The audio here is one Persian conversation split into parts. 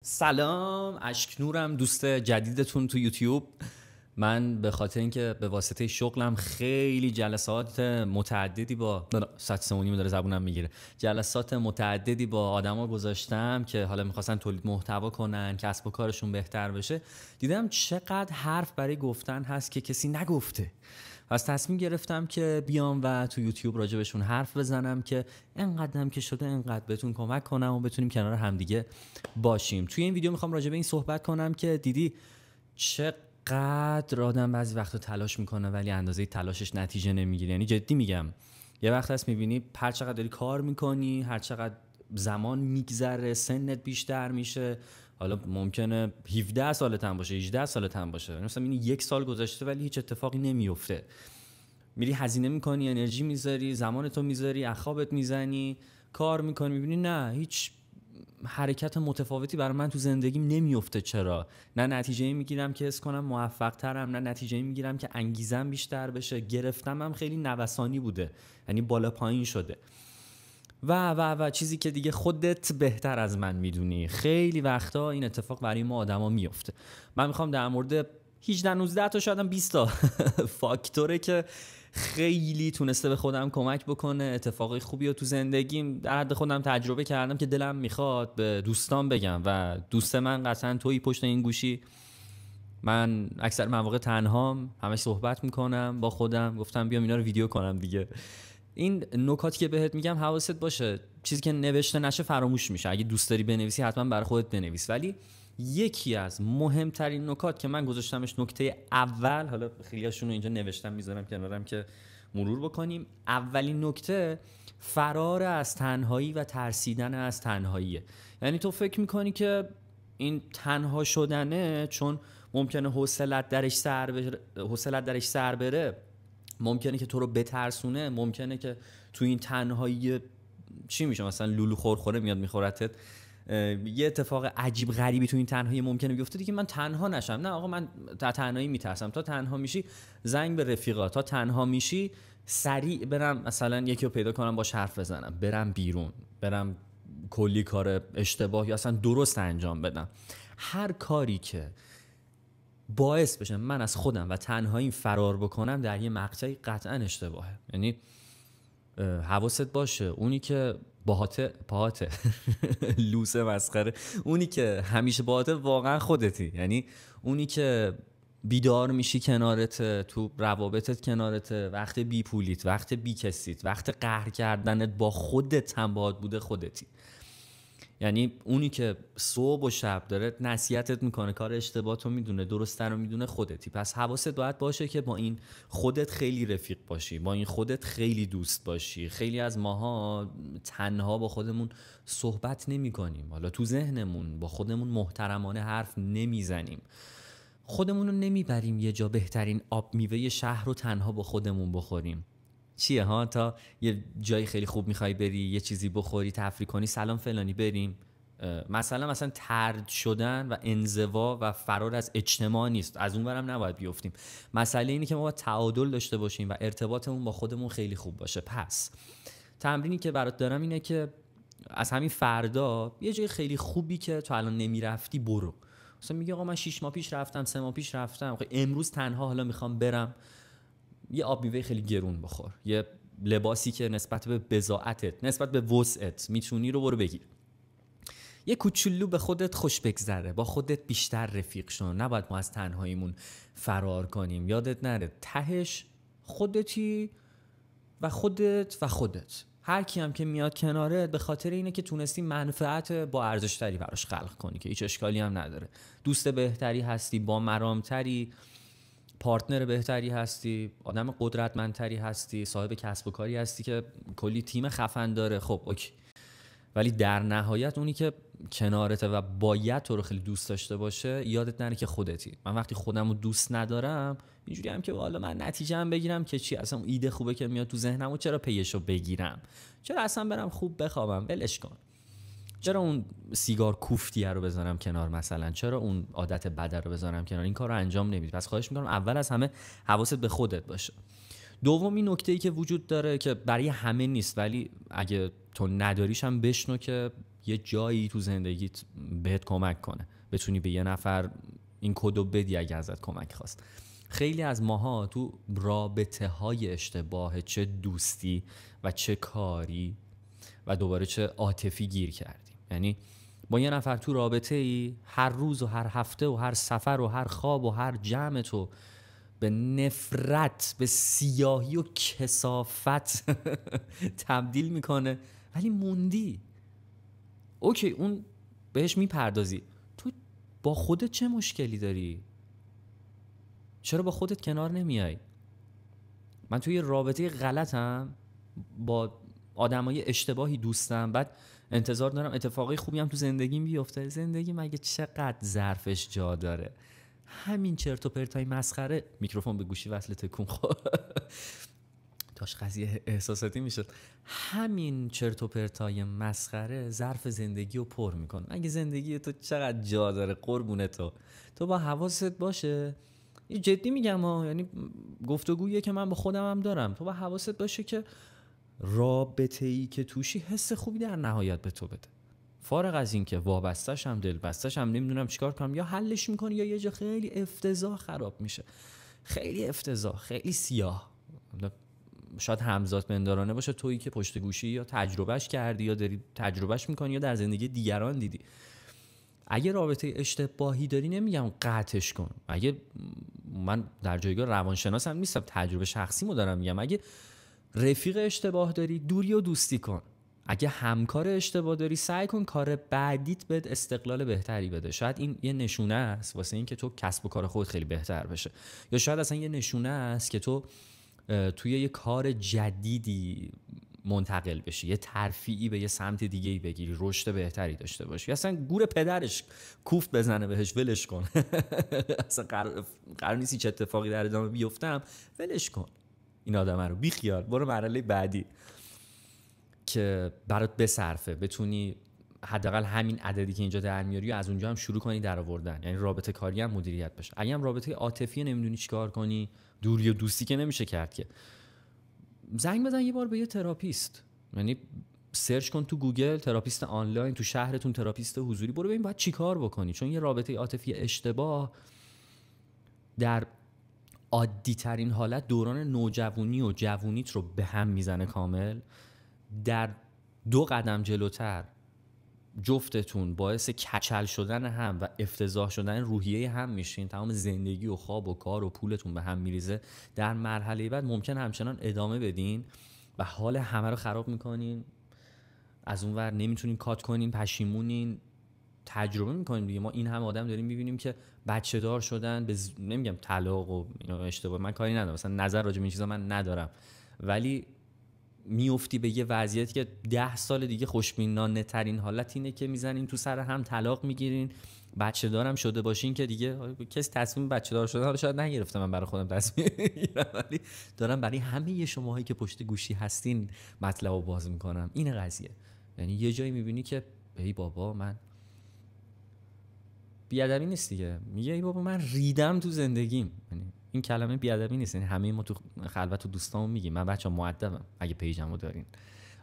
سلام، اشکنورم، دوست جدیدتون تو یوتیوب. من به خاطر اینکه به واسطه شغلم خیلی جلسات متعددی با ساعت 3:30 داره زبونم میگیره، جلسات متعددی با آدما گذاشتم که حالا میخواستن تولید محتوا کنن، کسب و کارشون بهتر بشه. دیدم چقدر حرف برای گفتن هست که کسی نگفته. پس تصمیم گرفتم که بیام و تو یوتیوب راجبشون حرف بزنم که انقدرم که شده انقدر بهتون کمک کنم و بتونیم کنار همدیگه باشیم. توی این ویدیو میخوام راجب این صحبت کنم که دیدی چقدر آدم بعضی وقتا تلاش میکنه ولی اندازه تلاشش نتیجه نمیگیره. یعنی جدی میگم، یه وقت هست میبینی هر چقدر داری کار میکنی، هر چقدر زمان میگذره، سنت بیشتر میشه، حالا ممکنه 17 سالت هم باشه، 18 سالت هم باشه، مثلا میبینی 1 سال گذشته ولی هیچ اتفاقی نمیفته. میری هزینه میکنی، انرژی میذاری، زمانتو میذاری، اخابت میزنی، کار میکنی، میبینی نه هیچ حرکت متفاوتی برای من تو زندگیم نمیفته. چرا؟ نه نتیجه میگیرم که حس کنم موفق ترم، نه نتیجه میگیرم که انگیزم بیشتر بشه. گرفتم هم خیلی نوسانی بوده، یعنی بالا پایین شده و چیزی که دیگه خودت بهتر از من میدونی. خیلی وقتا این اتفاق برای ما آدما میفته. من میخوام در مورد 18 19 تا شاید 20 تا فاکتوره که خیلی تونسته به خودم کمک بکنه، اتفاقای خوبی رو تو زندگیم در حد خودم تجربه کردم که دلم میخواد به دوستان بگم. و دوست من قطعا تویی پشت این گوشی. من اکثر مواقع تنهام، همش صحبت میکنم با خودم. گفتم بیام اینا رو ویدیو کنم دیگه. این نکاتی که بهت میگم حواست باشه، چیزی که نوشته نشه فراموش میشه. اگه دوست داری بنویسی حتما برای خودت بنویس. ولی یکی از مهمترین نکات که من گذاشتمش نکته اول، حالا خیلیاشون رو اینجا نوشتم میذارم کنارم که مرور بکنیم. اولین نکته فرار از تنهایی و ترسیدن از تنهاییه. یعنی تو فکر میکنی که این تنها شدنه چون ممکنه حوصلت درش سر بره، ممکنه که تو رو بترسونه، ممکنه که تو این تنهایی چی میشه، مثلا لولو خورخوره میاد میخورتت، یه اتفاق عجیب غریبی تو این تنهایی ممکنه بیفته دیگه من تنها نشم. نه آقا، من تا تنهایی میترسم. تا تنها میشی زنگ به رفیقا، تا تنها میشی سریع برم مثلا یکی رو پیدا کنم باش حرف بزنم، برم بیرون، برم کلی کار اشتباه یا اصلا درست انجام بدم. هر کاری که باعث بشه من از خودم و تنهایی فرار بکنم در یه مقطعی قطعا اشتباهه. یعنی حواست باشه اونی که پاهاته لوسه مسخره، اونی که همیشه باهاته واقعا خودتی. یعنی اونی که بیدار میشی کنارته، تو روابطت کنارته، وقت بی پولیت، وقت بی کسیت، وقت قهر کردنت با خودت هم باهات بوده خودتی. یعنی اونی که صبح و شب داره نصیحتت میکنه، کار اشتباهتو میدونه، درسته رو میدونه، خودتی. پس حواست باید باشه که با این خودت خیلی رفیق باشی، با این خودت خیلی دوست باشی. خیلی از ماها تنها با خودمون صحبت نمی کنیم، حالا تو ذهنمون با خودمون محترمانه حرف نمیزنیم، خودمون رو نمیبریم یه جا بهترین آب میوه شهر رو تنها با خودمون بخوریم. چیه ها، تا یه جایی خیلی خوب میخوای بری، یه چیزی بخوری، تفریح کنی، سلام فلانی بریم. مثلا طرد شدن و انزوا و فرار از اجتماع نیست، از اون برم نباید بیفتیم. مسئله اینه که ما باید تعادل داشته باشیم و ارتباطمون با خودمون خیلی خوب باشه. پس تمرینی که برات دارم اینه که از همین فردا یه جای خیلی خوبی که تو الان نمیرفتی برو. مثلا میگه آقا من 6 ماه پیش رفتم، 3 ماه پیش رفتم، امروز تنها حالا میخوام برم. یه آب میوه خیلی گرون بخور، یه لباسی که نسبت به بضاعتت، نسبت به وسعت میتونی رو برو بگیر. یه کوچولو به خودت خوش بگذره، با خودت بیشتر رفیق شو. نباید ما از تنهاییمون فرار کنیم. یادت نره تهش خودتی و خودت. هر کی هم که میاد کنارت به خاطر اینه که تونستی منفعت با ارزشتری براش خلق کنی که هیچ اشکالی هم نداره. دوست بهتری هستی، با مرامتری، پارتنر بهتری هستی، آدم قدرتمندتری هستی، صاحب کسب و کاری هستی که کلی تیم خفن داره. خب اوکی، ولی در نهایت اونی که کنارته و باید تو رو خیلی دوست داشته باشه، یادت نره که خودتی. من وقتی خودم رو دوست ندارم اینجوری هم که والا من نتیجه هم بگیرم که چی، اصلا ایده خوبه که میاد تو ذهنم و چرا پیشو بگیرم، چرا اصلا برم خوب بخوابم، ولش کن، چرا اون سیگار کوفتیه رو بذارم کنار، مثلا چرا اون عادت بد رو بذارم کنار، این کار رو انجام نمیدی. پس خواهش میکنم اول از همه حواست به خودت باشه. دومی نکته‌ای که وجود داره که برای همه نیست ولی اگه حتی نداریش هم بشنو که یه جایی تو زندگیت بهت کمک کنه، بتونی به یه نفر این کدو بدی اگه ازت کمک خواست. خیلی از ماها تو رابطه های اشتباه، چه دوستی و چه کاری و دوباره چه عاطفی گیر کردیم. یعنی با یه نفر تو رابطه ای هر روز و هر هفته و هر سفر و هر خواب و هر جمع تو به نفرت، به سیاهی و کثافت تبدیل میکنه، ولی موندی. اوکی، اون بهش میپردازی، تو با خودت چه مشکلی داری؟ چرا با خودت کنار نمیای؟ من توی رابطه غلطم، با آدمای اشتباهی دوستم، بعد انتظار دارم اتفاقای خوبی هم تو زندگیم بیفته. زندگی مگه چقدر ظرفش جا داره؟ همین چرت و پرتای مسخره. میکروفون به گوشی وصل تکون خورد داش قضیه احساساتی میشد. همین چرت و پرتای مسخره ظرف زندگی رو پر میکنه. مگه زندگی تو چقدر جا داره قربونه تو با حواست باشه. جدی میگم ها، یعنی گفتگویی که من با خودم هم دارم. تو با حواست باشه که رابطه‌ای که توشی حس خوبی در نهایت به تو بده، فارغ از این که وابستش هم دلبستش هم نمیدونم چیکار کنم، یا حلش میکنی یا یه جا خیلی افتضاح خراب میشه، خیلی افتضاح، خیلی سیاه. شاید همزاد پندارانه باشه تویی که پشت گوشی یا تجربهش کردی یا داری تجربهش میکنی یا در زندگی دیگران دیدی. اگه رابطه اشتباهی داری نمیگم قطعش کن. اگه من در جایگاه روانشناسم نیستم، تجربه شخصیمو دارم میگم، اگه رفیق اشتباه داری دوری و دوستی کن. اگه همکار اشتباه داری سعی کن کار بعدیت بهت استقلال بهتری بده. شاید این یه نشونه است واسه این که تو کسب و کار خودت خیلی بهتر بشه، یا شاید اصلا یه نشونه است که تو توی یه کار جدیدی منتقل بشی، یه ترفیعی به یه سمت دیگه‌ای بگیری، رشد بهتری داشته باشی. اصلا گور پدرش کوفت بزنه بهش، ولش کن. اصلا قرار نیست چه اتفاقی در ادامه بیفتم، ولش کن این آدم رو، بی خیال، برو مرحله بعدی که برات بصرفه، بتونی حداقل همین عددی که اینجا در میاری و از اونجا هم شروع کنی در آوردن. یعنی رابطه کاری هم مدیریت بشه. اگه هم رابطه عاطفی نمیدونی چیکار کنی، دوری و دوستی که نمیشه کرد که، زنگ بزن یه بار به یه تراپیست. یعنی سرچ کن تو گوگل تراپیست آنلاین تو شهرتون، تراپیست حضوری، برو ببین باید چیکار بکنی. چون یه رابطه عاطفی اشتباه در عادی ترین حالت دوران نوجوانی و جوونیت رو به هم میزنه کامل. در 2 قدم جلوتر جفتتون باعث کچل شدن هم و افتضاح شدن روحیه هم میشین. تمام زندگی و خواب و کار و پولتون به هم میریزه. در مرحله بعد ممکن همچنان ادامه بدین و حال همه رو خراب میکنین. از اون ور نمیتونین کات کنین، پشیمونین، تجربه میکنیم دیگه. ما این هم آدم داریم میبینیم که بچه دار شدن، نمیگم طلاق و اینا اشتباه، من کاری ندارم، مثلا نظر راجع به این چیزا من ندارم، ولی میافتی به یه وضعیتی که 10 سال دیگه خوشبینانه ترین حالت اینه که میزنین تو سر هم، طلاق میگیرین، بچه دارم شده باشین که دیگه کسی تصمیم بچه دار شدن، حالا شاید نگرفته، من برای خودم تصمیم میگیرم، ولی دارم برای همه شماهایی که پشت گوشی هستین مطلبو باز میکنم. این قضیه، یعنی یه جایی میبینی که ای بابا، من بیادبی نیست دیگه، میگه ای بابا من ریدم تو زندگیم. یعنی این کلمه بیادبی نیست، یعنی همه ما تو خلوت و دوستامون میگیم من بچه‌ها مؤدبم اگه پیجمو دارین.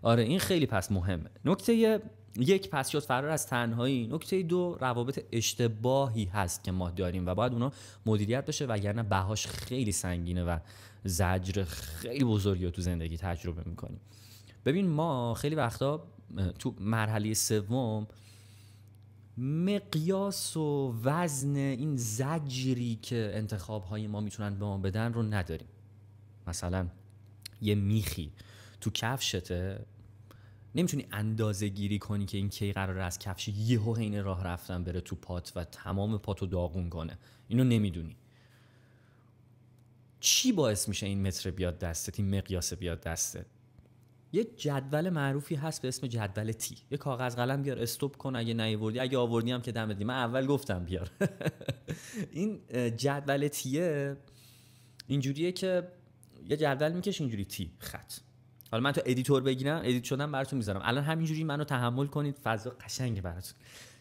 آره این خیلی پس مهمه. نکته 1 پس شد فرار از تنهایی. نکته 2 روابط اشتباهی هست که ما داریم و باید اونا مدیریت بشه، وگرنه بهاش خیلی سنگینه و زجر خیلی بزرگی رو تو زندگی تجربه میکنیم. ببین ما خیلی وقتا تو مرحله 3 مقیاس و وزن این زجری که انتخاب‌های ما میتونن به ما بدن رو نداریم. مثلا یه میخی تو کفشته، نمیتونی اندازه گیری کنی که این کی قراره از کفش یهو حین راه رفتن بره تو پات و تمام پاتو داغون کنه. اینو نمیدونی. چی باعث میشه این متر بیاد دستت، این مقیاس بیاد دستت؟ یه جدول معروفی هست به اسم جدول تی. یه کاغذ قلم بیار، استوب کن اگه نیاوردی، اگه آوردی هم که دمت گرم، من اول گفتم بیار. این جدول تیه اینجوریه که یه جدول میکش اینجوری تی خط. حالا من تو ادیتور بگیرم، ادیت شدم براتون میذارم، الان همینجوری منو تحمل کنید، فضا قشنگه براتون.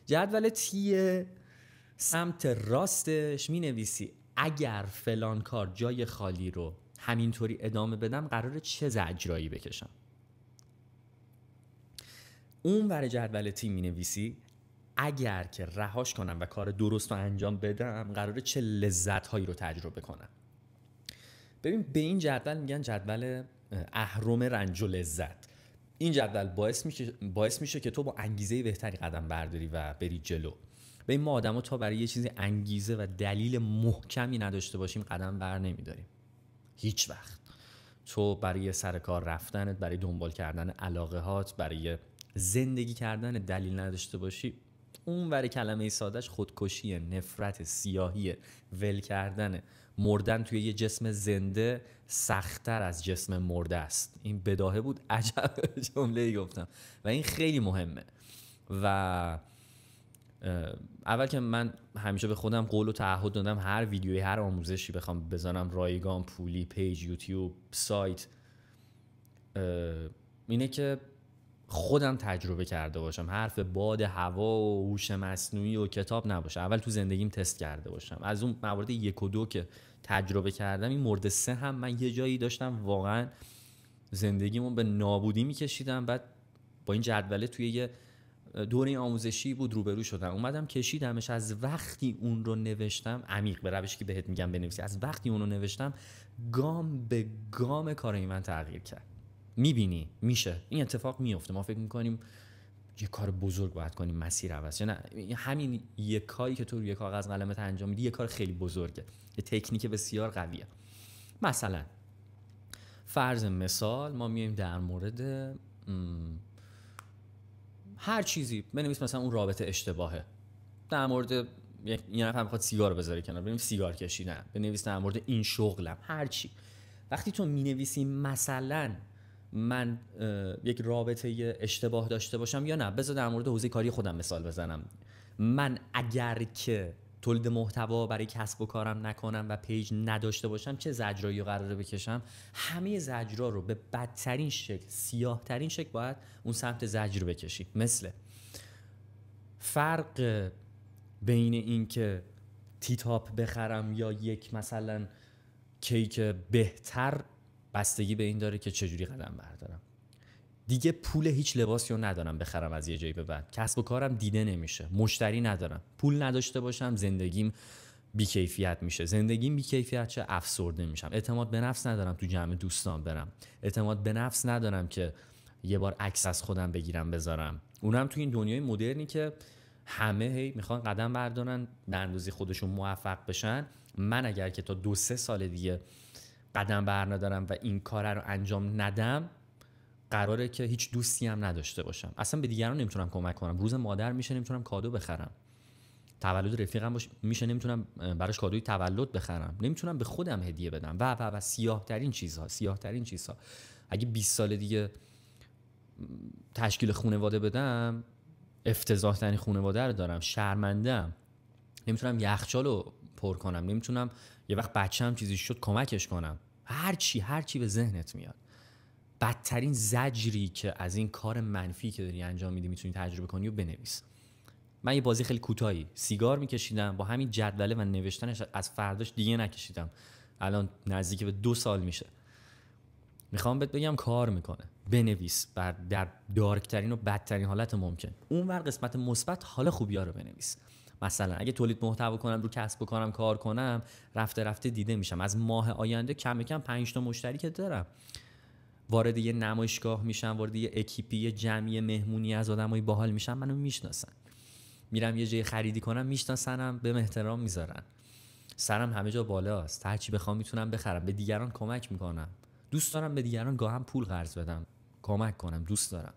جدول تیه سمت راستش مینویسی اگر فلان کار جای خالی رو همینطوری ادامه بدم قراره چه زجرایی بکشم. اون ور جدول تیم می‌نویسی اگر که رهاش کنم و کار درست رو انجام بدم قراره چه لذت‌هایی رو تجربه کنم. ببین به این جدول میگن جدول اهرم رنج و لذت. این جدول باعث میشه که تو با انگیزه بهتری قدم برداری و بری جلو. ببین ما آدما تا برای یه چیزی انگیزه و دلیل محکمی نداشته باشیم قدم بر نمیداریم هیچ وقت. تو برای سر کار رفتنت، برای دنبال کردن علاقه هات، برای زندگی کردن دلیل نداشته باشی، اون ور کلمه سادهش خودکشی، نفرت، سیاهی، ول کردن، مردن توی یه جسم زنده سخت‌تر از جسم مرده است. این بداهه بود، عجب جمله‌ای گفتم و این خیلی مهمه. و اول که من همیشه به خودم قول و تعهد دادم هر ویدیویی، هر آموزشی بخوام بذارم، رایگان، پولی، پیج یوتیوب، سایت، اینه که خودم تجربه کرده باشم، حرف باد هوا و هوش مصنوعی و کتاب نباشه. اول تو زندگیم تست کرده باشم. از اون موارد 1 و 2 که تجربه کردم، این مورد 3 هم من یه جایی داشتم واقعا زندگیمو به نابودی میکشیدم. بعد با این جدوله توی یه دوره آموزشی بود روبرو شدم، اومدم کشیدمش. از وقتی اون رو نوشتم، عمیق به روشی که بهت میگم بنویسی، از وقتی اون رو نوشتم گام به گام کارای من تغییر کرد. میبینی میشه، این اتفاق میفته. ما فکر میکنیم یه کار بزرگ باید کنیم، مسیر عوض شه. نه، همین یه کاری که تو روی کاغذ قلمت انجام میدی یه کار خیلی بزرگه، یه تکنیک بسیار قویه. مثلا فرض مثال ما میایم در مورد هر چیزی بنویس، مثلا اون رابطه اشتباهه، در مورد یه نفر میخواد سیگار بذاره کنار، بنویس سیگار کشیدن، بنویس در مورد این شغلم، هر چی. وقتی تو مینویسی مثلا من یک رابطه اشتباه داشته باشم یا نه، بذار در مورد حوزه کاری خودم مثال بزنم، من اگر که تولید محتوا برای کسب و کارم نکنم و پیج نداشته باشم چه زجرایی قراره بکشم؟ همه زجرا رو به بدترین شکل، سیاه ترین شکل باید اون سمت زجر بکشی. مثل فرق بین این که تیتاپ بخرم یا یک مثلا کیک بهتر بستگی به این داره که چجوری قدم بردارم. دیگه پول هیچ لباسی رو ندارم بخرم از یه جایی به بعد، کسب و کارم دیده نمیشه، مشتری ندارم. پول نداشته باشم زندگیم بیکیفیت میشه، زندگیم بیکیفیت چه افسرده میشم. اعتماد به نفس ندارم تو جمع دوستان برم، اعتماد به نفس ندارم که یه بار عکس از خودم بگیرم بذارم، اونم تو این دنیای مدرنی که همه هی میخوان قدم بردارن به اندازه خودشون موفق بشن. من اگر که تا 2-3 سال دیگه قدم بر ندارم و این کار رو انجام ندم، قراره که هیچ دوستی هم نداشته باشم، اصلا به دیگران نمیتونم کمک کنم. روز مادر میشه نمیتونم کادو بخرم، تولد رفیقم میشه نمیتونم براش کادوی تولد بخرم، نمیتونم به خودم هدیه بدم و سیاه ترین چیزها. اگه 20 سال دیگه تشکیل خانواده بدم، افتضاح ترین خانواده رو دارم، شرمنده‌ام، نمیتونم یخچالو پر کنم، نمیتونم یه وقت بچه‌م چیزی شد کمکش کنم. هر چی به ذهنت میاد. بدترین زجری که از این کار منفی که داری انجام میدی میتونی تجربه کنی و بنویس. من یه بازی خیلی کوتاهی سیگار میکشیدم، با همین جدوله و نوشتنش از فرداش دیگه نکشیدم. الان نزدیک به 2 سال میشه. میخوام بهت بگم کار میکنه. بنویس در دارکترین و بدترین حالت ممکن. اونور قسمت مثبت حال خوبی‌ها رو بنویس. مثلا اگه تولید محتوا کنم، رو کسب و کارم کار کنم، رفته دیده میشم. از ماه آینده کم کم 5 تا مشتری که دارم، وارد یه نمایشگاه میشم، وارد یه اکیپی، یه جمعی مهمونی از آدمای باحال میشم، منو میشناسن. میرم یه جای خریدی کنم، میشناسنم، بهم احترام میذارن، سرم همه جا بالاست، هر چی بخوام میتونم بخرم، به دیگران کمک میکنم. دوست دارم به دیگران گاهم پول قرض بدم، کمک کنم، دوست دارم.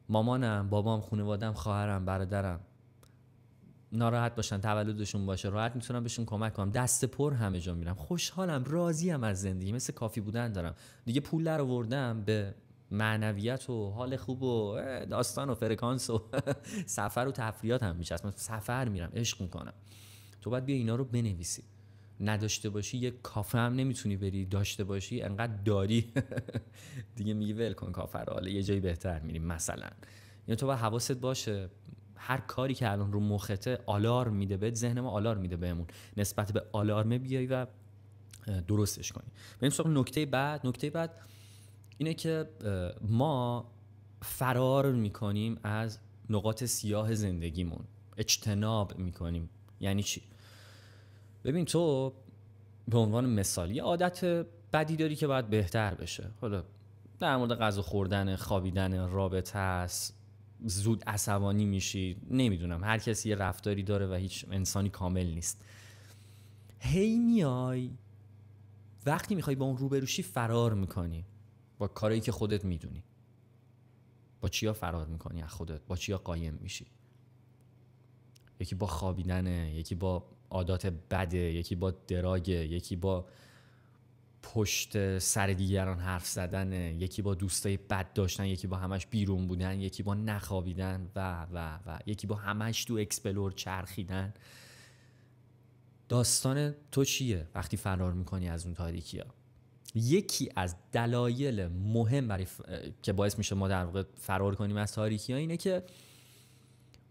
مامانم، بابام، خانواده‌ام، خواهرم، برادرم ناراحت باشن، تولدشون باشه، راحت میتونم بهشون کمک کنم. دست پر همه جا میرم، خوشحالم، راضیم از زندگی، مثل کافی بودن دارم. دیگه پول در آوردم، به معنویت و حال خوب و داستان و فرکانس و سفر و تفریحات هم میچسبم. سفر میرم، عشق میکنم. تو باید بیا اینا رو بنویسی. نداشته باشی یه کافه هم نمیتونی بری، داشته باشی انقدر داری دیگه میگی ول کن کافه رو، حالا یه جایی بهتر میریم مثلا. یعنی تو باید حواست باشه هر کاری که الان رو مخته آلارم میده بهت، ذهن ما آلارم میده بهمون، نسبت به آلارم بیای و درستش کنی. بریم سراغ نکته بعد اینه که ما فرار میکنیم از نقاط سیاه زندگیمون، اجتناب میکنیم. یعنی چی؟ ببین تو به عنوان مثال یه عادت بدی داری که باید بهتر بشه، حالا در مورد غذا خوردن، خوابیدن، رابطه است، زود عصبانی میشی، نمیدونم، هر کسی یه رفتاری داره و هیچ انسانی کامل نیست. هی میای وقتی میخوای با اون روبروشی فرار میکنی با کارهایی که خودت میدونی. با چیا فرار میکنی از خودت؟ با چیا قایم میشی؟ یکی با خوابیدنه، یکی با عادات بده، یکی با دراگه، یکی با پشت سر دیگران حرف زدنه، یکی با دوستای بد داشتن، یکی با همش بیرون بودن، یکی با نخوابیدن و یکی با همش تو اکسپلور چرخیدن. داستان تو چیه وقتی فرار میکنی از اون تاریکی ها؟ یکی از دلایل مهم برای که باعث میشه ما در واقع فرار کنیم از تاریکی ها اینه که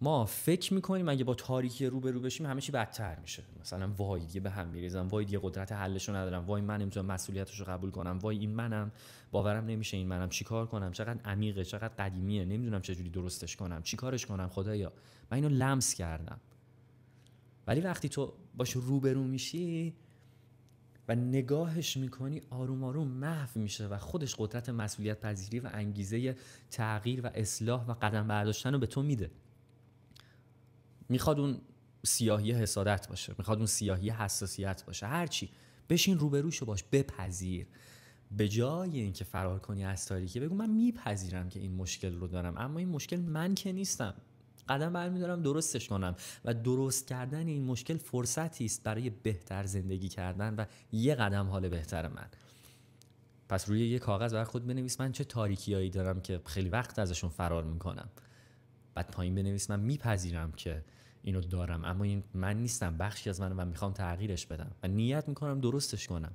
ما فکر میکنیم اگه با تاریکی روبرو بشیم همه چی بدتر میشه. مثلا وای دیگه به هم میریزم، وای دیگه قدرت حلشو ندارم، وای من نمیتونم مسئولیتشو قبول کنم، وای این منم، باورم نمیشه این منم، چیکار کنم، چقدر عمیقه، چقدر قدیمیه، نمیدونم چجوری درستش کنم، چیکارش کنم، خدایا من اینو لمس کردم. ولی وقتی تو باش روبرو میشی و نگاهش میکنی، آروم آروم محو میشه و خودش قدرت مسئولیت پذیری و انگیزه تغییر و اصلاح و قدم برداشتن رو به تو میده. میخواد اون سیاهی حسادت باشه، میخواد اون سیاهی حساسیت باشه، هرچی، بشین روبروشو باش، بپذیر. به جای اینکه فرار کنی از تاریکی، بگو من میپذیرم که این مشکل رو دارم، اما این مشکل من که نیستم، قدم برمیدارم درستش کنم و درست کردن این مشکل فرصتی است برای بهتر زندگی کردن و یه قدم حال بهتر من. پس روی یه کاغذ برای خود بنویس من چه تاریکیایی دارم که خیلی وقت ازشون فرار میکنم. بعد پایین بنویس من میپذیرم که اینو دارم، اما این من نیستم، بخشی از منم و میخوام تغییرش بدم و نیت میکنم درستش کنم.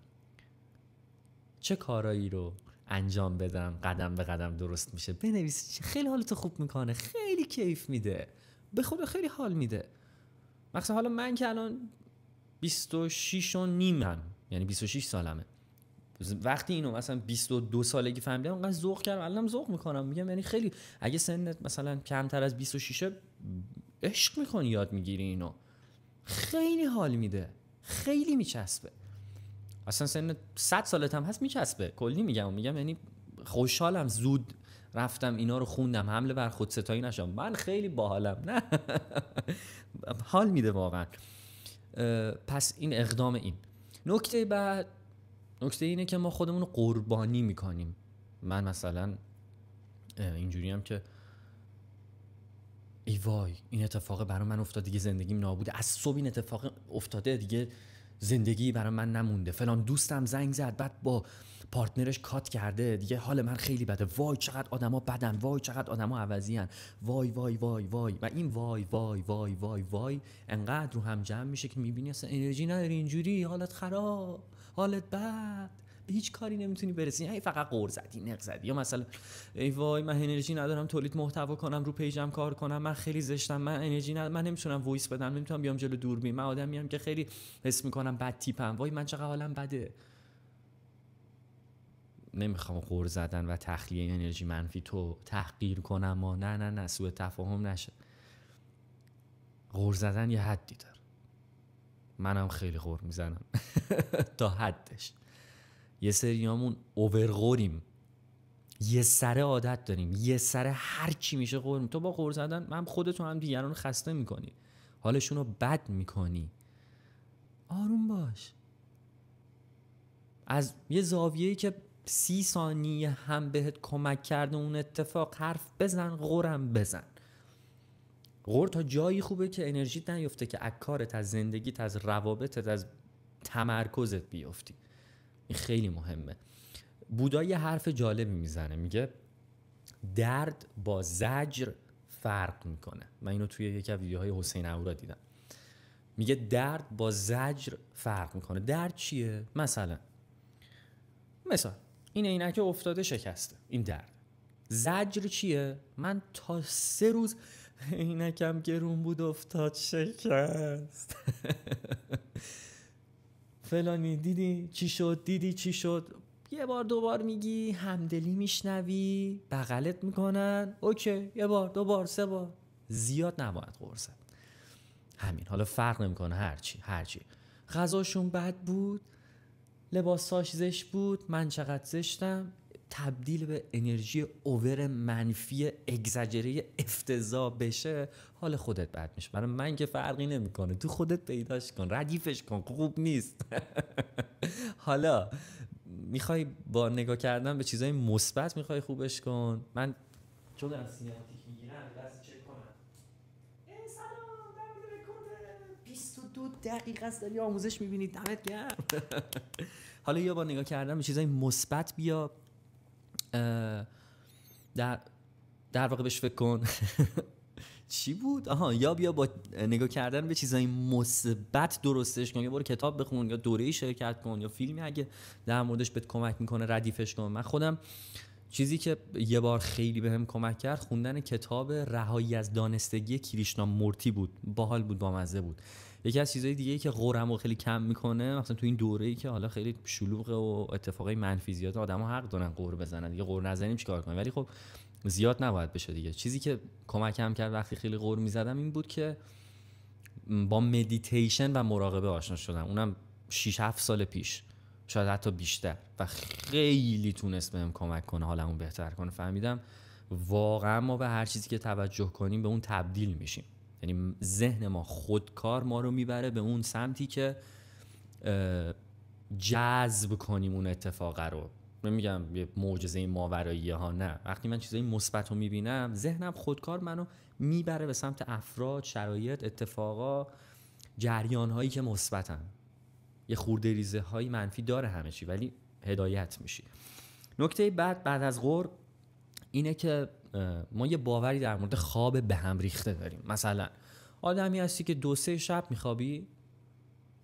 چه کارایی رو انجام بدم قدم به قدم درست میشه؟ بنویس. خیلی حالتو خوب میکنه، خیلی کیف میده، به خدا خیلی حال میده. مثلا حالا من که الان 26 و نیمم، یعنی 26 سالمه، وقتی اینو مثلا 22 سالگی فهمیدم انقدر ذوق کردم، الانم ذوق میکنم، میگم یعنی خیلی اگه سنت مثلا کمتر از 26 عشق میکنی یاد میگیری اینو، خیلی حال میده، خیلی میچسبه. اصلا سن 100 سالت هم هست میچسبه، کلی میگم یعنی خوشحالم زود رفتم اینا رو خوندم، حمله بر خود ستایی نشم، من خیلی باحالم. نه حال میده واقعا. پس این اقدام. این نکته بعد، نکته اینه که ما خودمون رو قربانی میکنیم. من مثلا اینجوری هم که ای وای این اتفاق برای من افتاد دیگه، زندگیم نابوده، از صبح این اتفاق افتاده دیگه زندگی برای من نمونده، فلان دوستم زنگ زد بعد با پارتنرش کات کرده دیگه، حال من خیلی بده، وای چقدر آدما بدن، وای چقدر آدما عوضی ان، وای وای وای وای. و این وای وای وای وای وای انقدر رو هم جمع میشه که میبینی اصلا انرژی نداری، اینجوری حالت خراب، حالت بد، به هیچ کاری نمیتونی برسی، یعنی فقط قور زدی، نق زدی. یا مثلا ای وای من انرژی ندارم تولید محتوا کنم، رو پیجم کار کنم، من خیلی زشتم، من انرژی ندارم، من نمیتونم وایس بدم، نمیتونم بیام جلو دوربین، من آدمیم که خیلی حس میکنم بد تیپم، وای من چقدر حالم بده. نمیخوام قور زدن و تخلیه انرژی منفی تو تحقیر کنم و نه سوء تفاهم نشه. قور زدن یه حدی داره، منم خیلی قور میزنم تا حدش. یه سریامون اوورقوریم، یه سره عادت داریم، یه سره هر چی میشه قور. تو با قور زدن من خودتو هم دیگران خسته میکنی، حالشون رو بد میکنی. آروم باش، از یه زاویه‌ای که 30 ثانیه هم بهت کمک کرده اون اتفاق حرف بزن، قورم بزن. قور تا جایی خوبه که انرژیت نیفته که از کارت، از زندگیت، از روابطت، از تمرکزت بیفتی. این خیلی مهمه. بودا یه حرف جالبی میزنه، میگه درد با زجر فرق میکنه. من اینو توی یکی از ویدیوهای حسین اهورا دیدم. میگه درد با زجر فرق میکنه. درد چیه؟ مثلا این عینک افتاده شکسته، این درد. زجر چیه؟ من تا 3 روز عینکم گرون بود افتاد شکست فلانی دیدی چی شد، دیدی چی شد، یه بار دوبار میگی، همدلی میشنوی، بغلت میکنن، اوکی، یه بار دوبار سه بار، زیاد نباید قرصه. همین. حالا فرق نمیکنه هرچی. غذاشون بد بود، لباساش زشت بود، من چقدر زشتم، تبدیل به انرژی اوور منفی اگزاجره افتضاح بشه، حال خودت بد میشه. برای من که فرقی نمیکنه، تو خودت پیداش کن، ردیفش کن، خوب نیست. حالا میخوای با نگاه کردن به چیزای مثبت میخوای خوبش کن. من چون از سینماتیک میگیرم بس چک کنم. سلام، در مورد رکورد 22 دقیقه است داری آموزش میبینید، دمت گرم. حالا یا با نگاه کردن به چیزای مثبت بیا در واقع بهش فکر کن. چی بود؟ یا بیا با نگاه کردن به چیزای مثبت درستش کن، یا برو کتاب بخون، یا دوره‌ای شرکت کن، یا فیلمی اگه در موردش بهت کمک میکنه ردیفش کن. من خودم چیزی که یه بار خیلی بهم کمک کرد خوندن کتاب رهایی از دانستگی کریشنا مورتی بود. باحال بود، بامزه بود. یکی از چیزهای دیگه‌ای که غرمو خیلی کم میکنه، مثلا تو این دوره‌ای که حالا خیلی شلوغه و اتفاقای منفی زیاد، آدم‌ها حق دارن غر بزنن دیگه، غر نزنیم چیکار کنیم؟ ولی خب زیاد نباید بشه دیگه. چیزی که کمکم کرد وقتی خیلی غر میزدم این بود که با مدیتیشن و مراقبه آشنا شدم، اونم 6-7 سال پیش، شاید حتی بیشتر، و خیلی تونست بهم کمک کنه حالمو بهتر کنه. فهمیدم واقعا ما به هر چیزی که توجه کنیم به اون تبدیل میشیم. یعنی ذهن ما خودکار ما رو میبره به اون سمتی که جذب کنیم اون اتفاقه رو. نمیگم یه معجزه ماوراییه ها، نه. وقتی من چیزای مثبت رو میبینم، ذهنم خودکار منو میبره به سمت افراد، شرایط، اتفاقا، جریان هایی که مثبتن. یه خورده ریزه های منفی داره همه چی، ولی هدایت میشی. نکته بعد از غر اینه که ما یه باوری در مورد خواب به هم ریخته داریم. مثلا آدمی هستی که 2-3 شب میخوابی،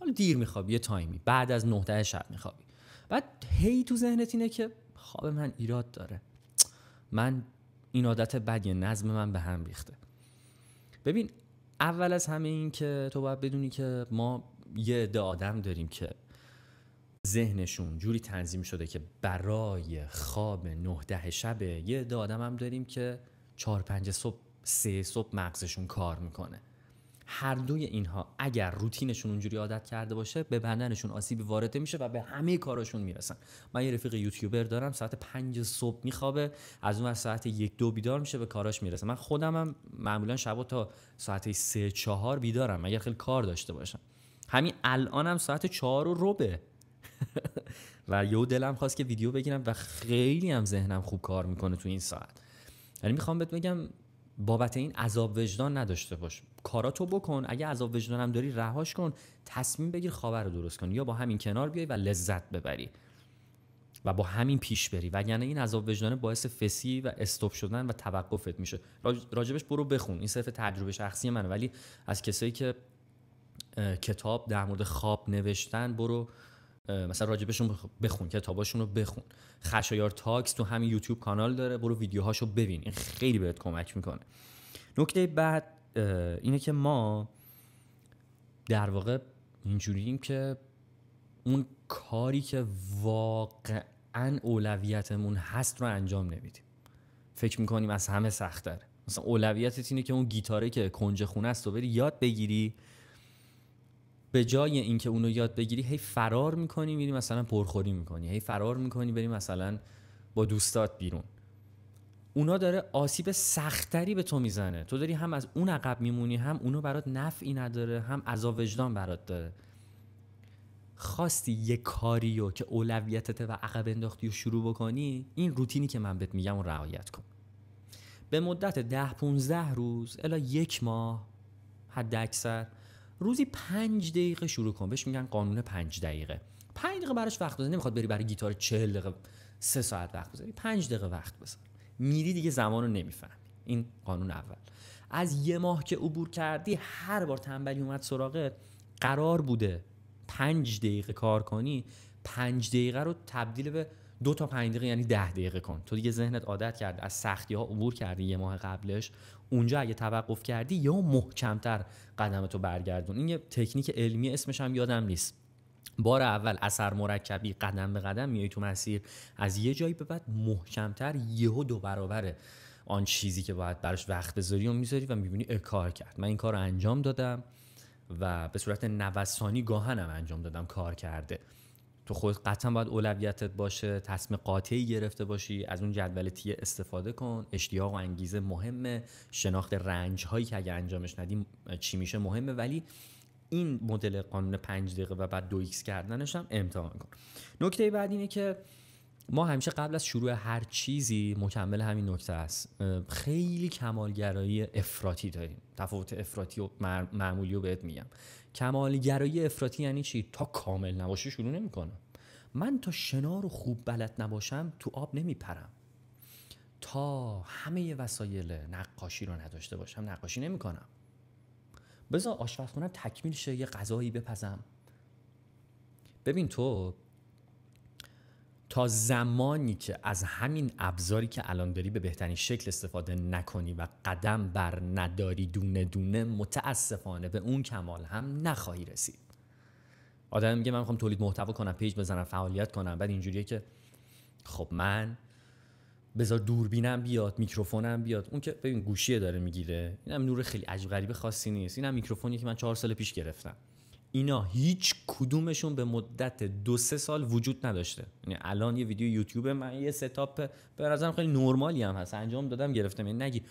حالا دیر میخوابی، یه تایمی بعد از 9-10 شب میخوابی، بعد هی تو ذهنت اینه که خواب من ایراد داره، من این عادت بدیه، نظم من به هم ریخته. ببین، اول از همه این که تو باید بدونی که ما یه عده آدم داریم که ذهنشون جوری تنظیم شده که برای خواب 9-10 شبه. یه عده آدم هم داریم که 4-5 صبح 3 صبح مغزشون کار میکنه. هر دوی اینها اگر روتینشون اونجوری عادت کرده باشه، به بدنشون آسیبی وارد میشه و به همه کاراشون میرسن. من یه رفیق یوتیوبر دارم، ساعت 5 صبح میخوابه، از اون ساعت 1-2 بیدار میشه، به کاراش میرسه. من خودم هم معمولا شبا تا ساعت 3-4 بیدارم اگر خیلی کار داشته باشم. همین الانم ساعت 4:15 و یهو دلم خواست که ویدیو بگیرم و خیلی هم ذهنم خوب کار میکنه تو این ساعت. یعنی میخوام بهت بگم بابت این عذاب وجدان نداشته باش، کاراتو بکن. اگه عذاب وجدان هم داری رهاش کن، تصمیم بگیر خواب رو درست کن، یا با همین کنار بیای و لذت ببری و با همین پیش بری، وگرنه این عذاب وجدان باعث فسی و استاپ شدن و توقفت میشه. راجبش برو بخون، این صرف تجربه شخصی منه، ولی از کسایی که کتاب در مورد خواب نوشتن برو مثلا راجبشون بخون، کتاباشون رو بخون. خشایار تاکس تو همین یوتیوب کانال داره، برو ویدیوهاشو ببین، این خیلی بهت کمک میکنه. نکته بعد اینه که ما در واقع اینجوریم که اون کاری که واقعا اولویتمون هست رو انجام نمیدیم. فکر میکنیم از همه سخت داره. مثلا اولویتت اینه که اون گیتاره که کنج خونه است رو بری یاد بگیری، به جای اینکه اونو یاد بگیری هی فرار میکنی میری مثلا پرخوری میکنی، هی فرار میکنی بری مثلا با دوستات بیرون. اونا داره آسیب سختری به تو میزنه، تو داری هم از اون عقب میمونی، هم اونو برات نفعی نداره، هم عذاب وجدان برات داره. خواستی یه کاریو که اولویتت و عقب انداختی و شروع بکنی، این روتینی که من بهت میگم رو رعایت کن. به مدت 10-15 روز الی 1 ماه حد اکثر، روزی 5 دقیقه شروع کن. بهش میگن قانون 5 دقیقه. 5 دقیقه براش وقت بذار. نمیخواد بری برای گیتار 40 دقیقه 3 ساعت وقت بذاری، 5 دقیقه وقت بذار. میری دیگه زمانو نمیفهمی. این قانون اول. از 1 ماه که عبور کردی، هر بار تنبلی اومد سراغت، قرار بوده 5 دقیقه کار کنی، 5 دقیقه رو تبدیل به 2 تا 5 دقیقه یعنی 10 دقیقه کن. تو دیگه ذهنت عادت کرده، از سختی ها عبور کردی 1 ماه قبلش. اونجا اگه توقف کردی یا محکمتر قدمتو برگردون. این یه تکنیک علمی، اسمش هم یادم نیست، بار اول اثر مرکبی قدم به قدم میای تو مسیر، از یه جایی به بعد محکمتر یهو 2 برابر آن چیزی که باید براش وقت بذاری و میذاری و میبینی کار کرد. من این کار رو انجام دادم و به صورت نوسانی گاهنم انجام دادم، کار کرده. تو خود قطعا باید اولویتت باشه، تصمیم قاطعی گرفته باشی، از اون جدول تیه استفاده کن. اشتیاق و انگیزه مهمه، شناخت رنج هایی که اگه انجامش ندی چی میشه مهمه، ولی این مدل قانون 5 دقیقه و بعد 2x کردنش هم امتحان کن. نکته بعد اینه که ما همیشه قبل از شروع هر چیزی مکمل همین نکته است، خیلی کمالگرایی افراطی داریم. تفاوت افراطی و معمولی رو بهت میگم. کمالگرایی افراطی یعنی چی؟ تا کامل نباشه شروع نمیکنم. من تا شنا رو خوب بلد نباشم تو آب نمیپرم. تا همه وسایل نقاشی رو نداشته باشم نقاشی نمیکنم. بذار آشپزخونه‌ام تکمیل شه یه غذایی بپزم. ببین تو تا زمانی که از همین ابزاری که الان داری به بهترین شکل استفاده نکنی و قدم بر نداری دونه دونه، متاسفانه به اون کمال هم نخواهی رسید. آدم میگه من میخوام تولید محتوا کنم، پیج بزنم، فعالیت کنم، بعد اینجوریه که خب من بذار دوربینم بیاد، میکروفونم بیاد. اون که ببین گوشیه داره میگیره، اینم نور خیلی عجیب غریب خاصی نیست، اینم میکروفونی که من 4 سال پیش گرفتم. اینا هیچ کدومشون به مدت 2-3 سال وجود نداشته. یعنی الان یه ویدیو یوتیوب من یه ستاپ به نظرم خیلی نرمالی هم هست، انجام دادم گرفتم. یعنی نگی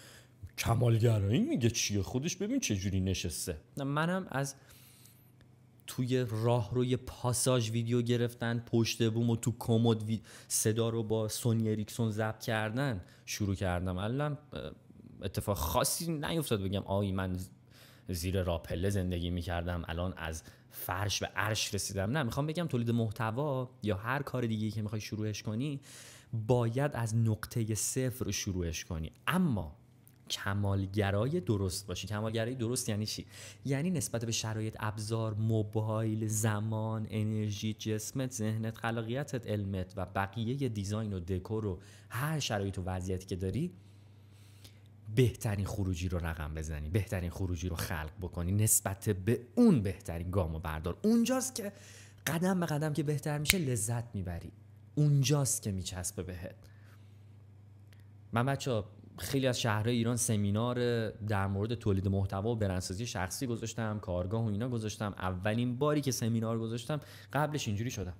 کمالگرایی میگه چیه، خودش ببین چه جوری نشسته. منم از توی راهروی پاساژ ویدیو گرفتن، پشت بوم و تو کمد صدا رو با سونی اریکسون ضبط کردن شروع کردم. الان اتفاق خاصی نیفتاد بگم آی من زیر راپله زندگی میکردم الان از فرش به عرش رسیدم. نه، میخوام بگم تولید محتوا یا هر کار دیگه‌ای که میخوای شروعش کنی باید از نقطه صفر شروعش کنی، اما کمالگرای درست باشی. کمالگرای درست یعنی چی؟ یعنی نسبت به شرایط، ابزار، موبایل، زمان، انرژی، جسمت، ذهنت، خلاقیتت، علمت و بقیه دیزاین و دکور و هر شرایط و وضعیتی که داری بهترین خروجی رو رقم بزنی، بهترین خروجی رو خلق بکنی، نسبت به اون بهترین گامو بردار. اونجاست که قدم به قدم که بهتر میشه لذت میبری، اونجاست که میچسبه بهت. من بچه‌ها خیلی از شهرهای ایران سمینار در مورد تولید محتوا و برندسازی شخصی گذاشتم، کارگاه و اینا گذاشتم. اولین باری که سمینار گذاشتم قبلش اینجوری شدم،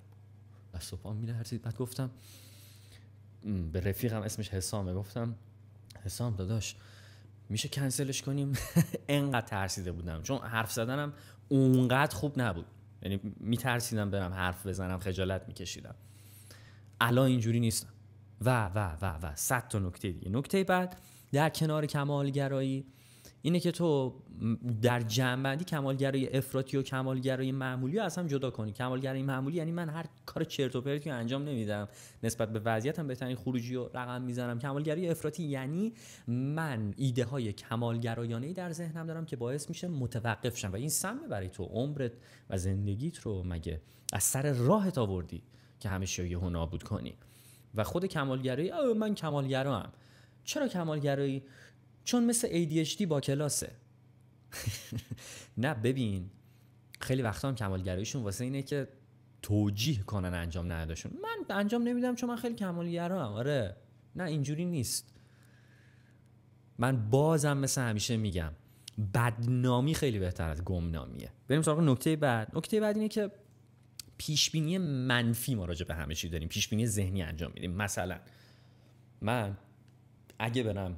از صبحام میلرزید. بعد گفتم به رفیقم اسمش حسامه، گفتم حسام داداش میشه کنسلش کنیم؟ انقدر ترسیده بودم چون حرف زدنم اونقدر خوب نبود، یعنی میترسیدم برم حرف بزنم، خجالت میکشیدم. الان اینجوری نیستم و 100 تا نکته دیگه. نکته بعد در کنار کمالگرایی اینه که تو در جمع‌بندی کمالگرایی افراطی و کمالگرایی معمولی رو از هم جدا کنی. کمالگرایی معمولی یعنی من هر کار چرت و پرتی رو انجام نمیدم، نسبت به وضعیتم بهترین خروجی رو رقم میزنم. کمالگرایی افراطی یعنی من ایده های کمالگرایانه‌ای در ذهنم دارم که باعث میشه متوقف شم و این سم برای تو عمرت و زندگیت رو مگه از سر راهت آوردی که همه چی رو یهو نابود کنی. و خود کمالگرایی من کمالگرام. چرا کمالگرایی؟ چون مثل ADHD با کلاسه. نه ببین خیلی وقتا هم کمالگراییشون واسه اینه که توجیه کنن انجام ندادشون. من انجام نمیدم چون من خیلی کمالگرام. آره نه اینجوری نیست. من بازم مثل همیشه میگم بدنامی خیلی بهتر از گمنامیه. بریم سراغ نکته بعد. نکته بعد اینه که پیشبینی منفی ما راجع به همه چی داریم، پیشبینی ذهنی انجام میدیم. مثلا من اگه برم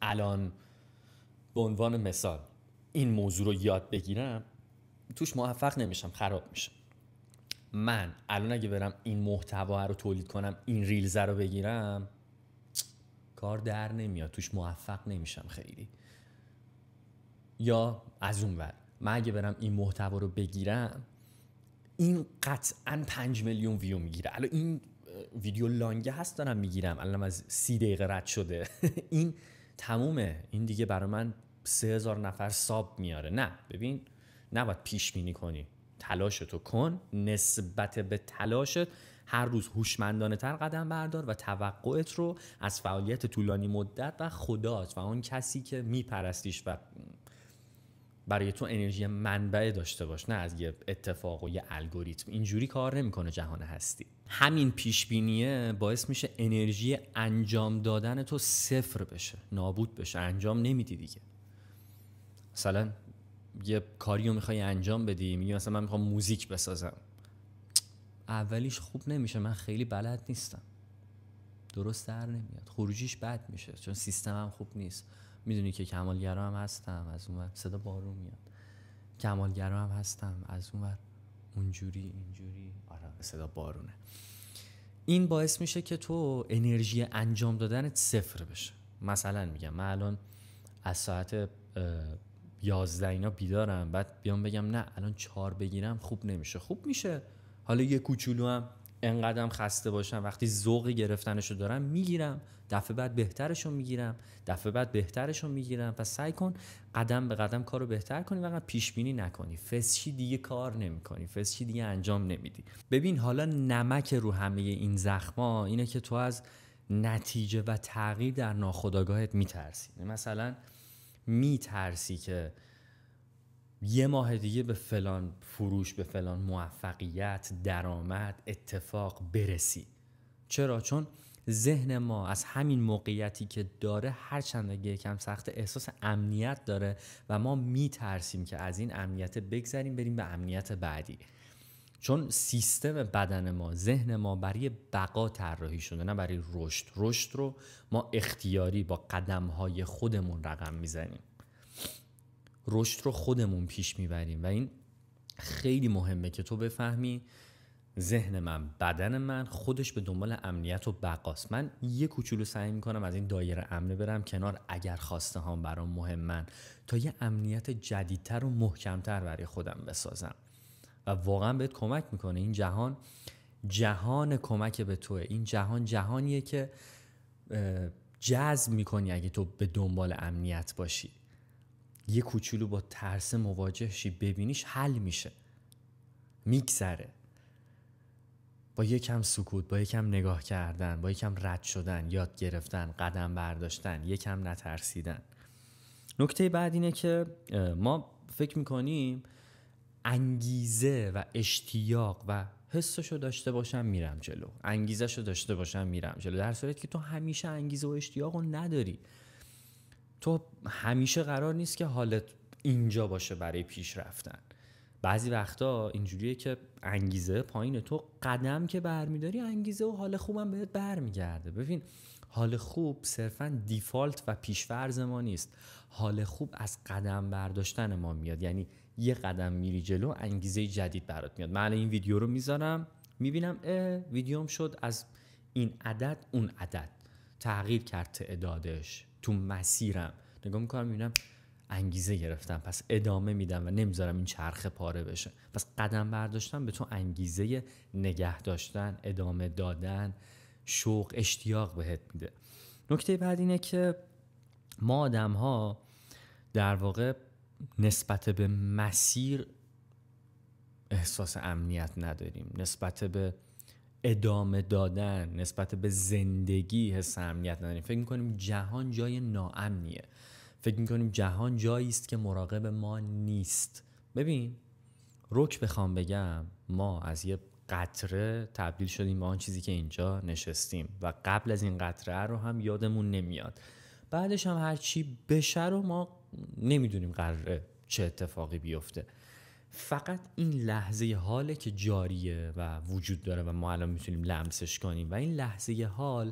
الان به عنوان مثال این موضوع رو یاد بگیرم توش موفق نمیشم، خراب میشم. من الان اگه برم این محتوا رو تولید کنم، این ریلز رو بگیرم، کار در نمیاد، توش موفق نمیشم خیلی. یا از اون ور من اگه برم این محتوا رو بگیرم این قطعاً 5 میلیون ویو میگیره. الان این ویدیو لانگه هست دارم میگیرم، الان از 30 دقیقه رد شده. این تمومه، این دیگه برای من 3000 نفر ساب میاره. نه ببین نباید پیش بینی کنی، تلاشتو کن، نسبت به تلاشت هر روز هوشمندانه تر قدم بردار و توقعت رو از فعالیت طولانی مدت و خدات و اون کسی که میپرستیش و برای تو انرژی منبع داشته باش، نه از یه اتفاق و یه الگوریتم. اینجوری کار نمیکنه جهان هستی. همین پیش بینیه باعث میشه انرژی انجام دادن تو صفر بشه، نابود بشه، انجام نمیدی دیگه. مثلا یه کاریو میخوای انجام بدی، میگی مثلا من میخوام موزیک بسازم، اولیش خوب نمیشه، من خیلی بلد نیستم، درست در نمیاد، خروجیش بد میشه چون سیستمم خوب نیست. میدونی که کمالگرا هم هستم، از اون ور صدا بارون میاد، کمالگرا هم هستم، از اون ور اونجوری اینجوری، آره صدا بارونه. این باعث میشه که تو انرژی انجام دادنت صفر بشه. مثلا میگم من الان از ساعت 11 اینا بیدارم، بعد بیام بگم نه الان 4 بگیرم خوب نمیشه. خوب میشه، حالا یه کوچولو هم انقدرم خسته باشم، وقتی ذوق گرفتنشو دارم میگیرم، دفعه بعد بهترشو میگیرم، دفعه بعد بهترشو میگیرم. پس سعی کن قدم به قدم کارو بهتر کنی، واقعا پیش بینی نکنی. فسچی دیگه کار نمیکنی، فسچی دیگه انجام نمیدی. ببین حالا نمک رو همه این زخما اینه که تو از نتیجه و تغییر در ناخودآگاهت میترسی. مثلا میترسی که یه ماه دیگه به فلان فروش، به فلان موفقیت، درآمد، اتفاق برسی. چرا؟ چون ذهن ما از همین موقعیتی که داره هرچند اگه یکم سخت احساس امنیت داره و ما میترسیم که از این امنیت بگذریم بریم به امنیت بعدی. چون سیستم بدن ما، ذهن ما برای بقا طراحی شده، نه برای رشد. رشد رو ما اختیاری با قدم‌های خودمون رقم میزنیم، رشد رو خودمون پیش میبریم و این خیلی مهمه که تو بفهمی ذهن من، بدن من خودش به دنبال امنیت و بقاست. من یه کوچولو سعی میکنم از این دایره امنه برم کنار اگر خواسته هام برام مهمن، تا یه امنیت جدیدتر و محکمتر برای خودم بسازم و واقعا بهت کمک میکنه. این جهان کمک به توه. این جهانیه که جذب میکنی اگه تو به دنبال امنیت باشی. یه کوچولو با ترس مواجه شی، ببینیش حل میشه، میگذره. با یکم سکوت، با یکم نگاه کردن، با یکم رد شدن، یاد گرفتن، قدم برداشتن، یکم نترسیدن. نکته بعد اینه که ما فکر میکنیم انگیزه و اشتیاق و حسشو داشته باشم میرم جلو، انگیزشو داشته باشم میرم جلو، در صورتی که تو همیشه انگیزه و اشتیاقو نداری. تو همیشه قرار نیست که حالت اینجا باشه برای پیش رفتن. بعضی وقتا اینجوریه که انگیزه پایینه، تو قدم که برمیداری انگیزه و حال خوبم بهت برمیگرده. ببین حال خوب صرفاً دیفالت و پیش‌فرض ما نیست، حال خوب از قدم برداشتن ما میاد. یعنی یه قدم میری جلو، انگیزه جدید برات میاد. من این ویدیو رو میذارم، میبینم ویدیوم شد از این عدد اون عدد، تغییر کرد تعدادش تو مسیرم، نگاه میکنم میبینم انگیزه گرفتم، پس ادامه میدم و نمیذارم این چرخه پاره بشه. پس قدم برداشتن به تو انگیزه نگه داشتن، ادامه دادن، شوق، اشتیاق بهت میده. نکته بعد اینه که ما آدم ها در واقع نسبت به مسیر احساس امنیت نداریم، نسبت به ادامه دادن، نسبت به زندگی حس امنیت نداریم. فکر میکنیم جهان جای ناامنیه، فکر میکنیم جهان جایی است که مراقب ما نیست. ببین رک بخوام بگم، ما از یه قطره تبدیل شدیم به آن چیزی که اینجا نشستیم و قبل از این قطره رو هم یادمون نمیاد، بعدش هم هر چی بشه رو ما نمیدونیم قراره چه اتفاقی بیفته. فقط این لحظه حاله که جاریه و وجود داره و ما الان میتونیم لمسش کنیم و این لحظه حال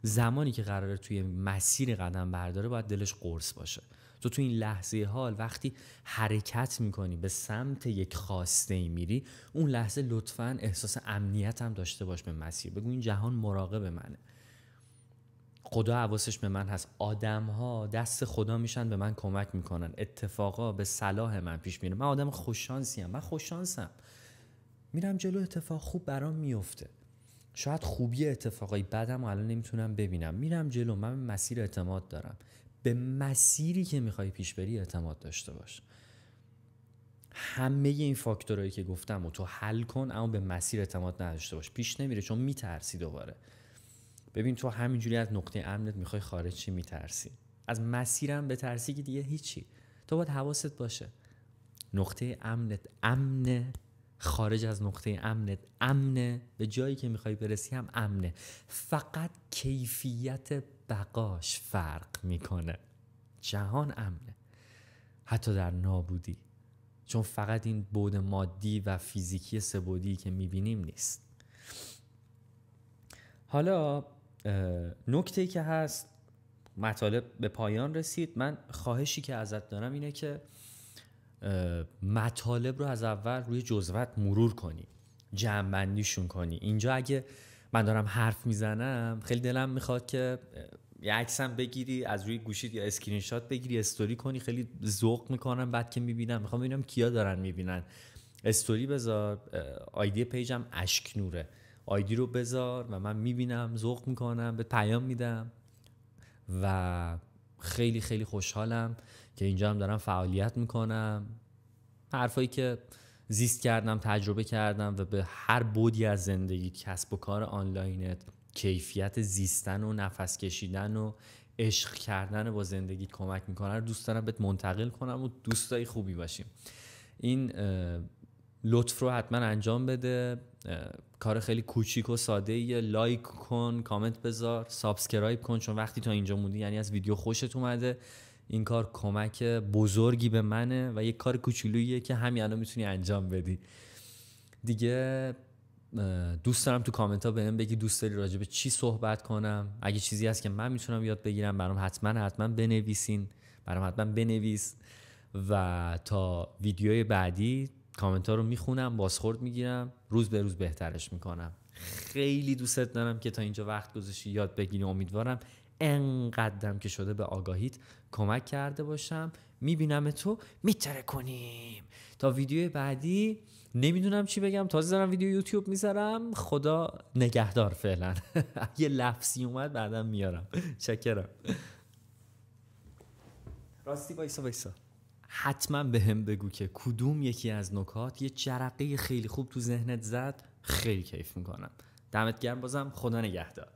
زمانی که قراره توی مسیر قدم برداره باید دلش قرص باشه. تو این لحظه حال وقتی حرکت میکنی به سمت یک خواسته میری، اون لحظه لطفاً احساس امنیت هم داشته باش به مسیر. بگو این جهان مراقب منه، خدا حواسش به من هست، آدم ها دست خدا میشن به من کمک میکنن، اتفاقا به صلاح من پیش میره. من آدم خوششانسیم، من خوششانسم، میرم جلو، اتفاق خوب برام میفته. شاید خوبی اتفاقای بعدم الان نمیتونم ببینم، میرم جلو، من به مسیر اعتماد دارم. به مسیری که میخوای پیش بری اعتماد داشته باش. همه این فاکتورایی که گفتم و تو حل کن، اما به مسیر اعتماد نداشته باش، پیش نمیره چون میترسی دوباره. ببین تو همینجوری از نقطه امنت میخوای خارج چی، میترسی. از مسیرم بترسی که دیگه هیچی، تو باید حواست باشه نقطه امنت امنه، خارج از نقطه امنت امنه، به جایی که میخوای برسی هم امنه، فقط کیفیت بقاش فرق میکنه. جهان امنه حتی در نابودی، چون فقط این بعد مادی و فیزیکی سه‌بعدی که میبینیم نیست. حالا نکته‌ای که هست، مطالب به پایان رسید. من خواهشی که ازت دارم اینه که مطالب رو از اول روی جزوت مرور کنی، جمع‌بندیشون کنی. اینجا اگه من دارم حرف میزنم خیلی دلم میخواد که یه عکسم بگیری از روی گوشیت یا اسکرین شات بگیری استوری کنی. خیلی ذوق میکنم بعد که میبینم، میخوام ببینم کیا دارن میبینن. استوری بذار، آیدی پیجم اشکنوره، آیدی رو بذار و من میبینم، ذوق میکنم، به پیام میدم و خیلی خیلی خوشحالم که اینجا هم دارم فعالیت میکنم. حرفایی که زیست کردم، تجربه کردم و به هر بعدی از زندگی، کسب و کار آنلاینت، کیفیت زیستن و نفس کشیدن و عشق کردن با زندگی کمک میکنه، دوست دارم بهت منتقل کنم و دوستای خوبی باشیم. این لطف رو حتما انجام بده. کار خیلی کوچیک و ساده ایه. لایک کن، کامنت بذار، سابسکرایب کن، چون وقتی تا اینجا موندی یعنی از ویدیو خوشت اومده. این کار کمک بزرگی به منه و یک کار کوچولوییه که همین الان میتونی انجام بدی دیگه. دوست دارم تو کامنت ها بهم بگی دوست داری راجع به چی صحبت کنم. اگه چیزی هست که من میتونم یاد بگیرم برام حتما بنویسین، برام حتما بنویس و تا ویدیوی بعدی کامنت ها رو میخونم، بازخورد میگیرم، روز به روز بهترش میکنم. خیلی دوستت دارم که تا اینجا وقت گذاشتی یاد بگیری. امیدوارم انقدرم که شده به آگاهیت کمک کرده باشم. میبینم تو میتره کنیم تا ویدیو بعدی. نمیدونم چی بگم، تازه دارم ویدیو یوتیوب میذارم. خدا نگهدار فعلا. یه لفظی اومد بعدم میارم. چکرم. راستی وایسا حتما به هم بگو که کدوم یکی از نکات یه جرقه خیلی خوب تو ذهنت زد. خیلی کیف میکنم. دمت گرم بازم. خدا نگهدار.